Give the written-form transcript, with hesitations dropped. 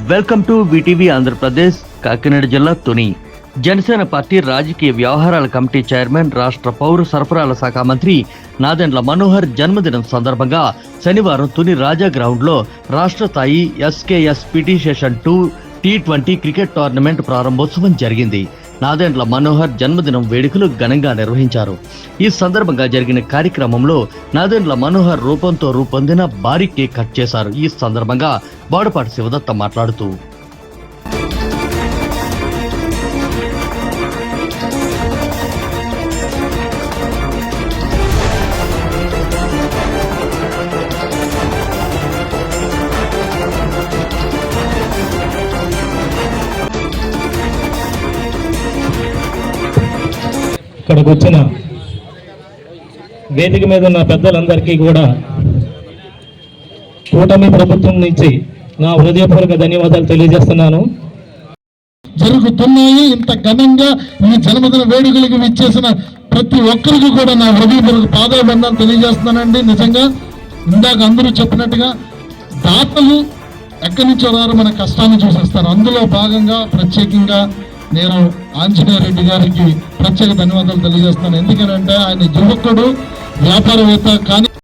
Welcome to VTV Andhra Pradesh. Kakinada జిల్లా Tuni Janasena party రాజకీయ వ్యవహారాల కమిటీ చైర్మన్, రాష్ట్ర పౌర సరఫరాల శాఖ మంత్రి నాదెండ్ల మనోహర్ జన్మదినం సందర్భంగా శనివారం తుని రాజా గ్రౌండ్లో రాష్ట్ర స్థాయి SKS PT session 2 T20 cricket tournament ప్రారంభోత్సవం జరిగింది. నాదెండ్ల మనోహర్ జన్మదినం వేడుకలు ఘనంగా నిర్వహించారు. ఈ సందర్భంగా జరిగిన కార్యక్రమంలో నాదెండ్ల మనోహర్ రూపంతో రూపొందిన భారీ కేక్ కట్ చేశారు. ఈ సందర్భంగా బోడపాటి శివదత్త మాట్లాడుతూ ఇక్కడికి వచ్చిన వేదిక మీద ఉన్న పెద్దలందరికీ కూడా కూటమి ప్రభుత్వం నుంచి నా హృదయపూర్వక ధన్యవాదాలు తెలియజేస్తున్నాను. జరుగుతున్నాయి. ఇంత ఘనంగా ఈ జన్మదిన వేడుకలకు విచ్చేసిన ప్రతి ఒక్కరికి కూడా నా హృదయపూర్వక పాదాభివందనాలు తెలియజేస్తున్నానండి. నిజంగా ఇందాక అందరూ చెప్పినట్టుగా దాతలు ఎక్కడి నుంచో రారు, మన కష్టాన్ని చూసేస్తారు. అందులో భాగంగా ప్రత్యేకంగా నేను ఆంజనేయ రెడ్డి గారికి ప్రత్యేక ధన్యవాదాలు తెలియజేస్తాను. ఎందుకంటే ఆయన యువకుడు, వ్యాపారవేత్త, కానీ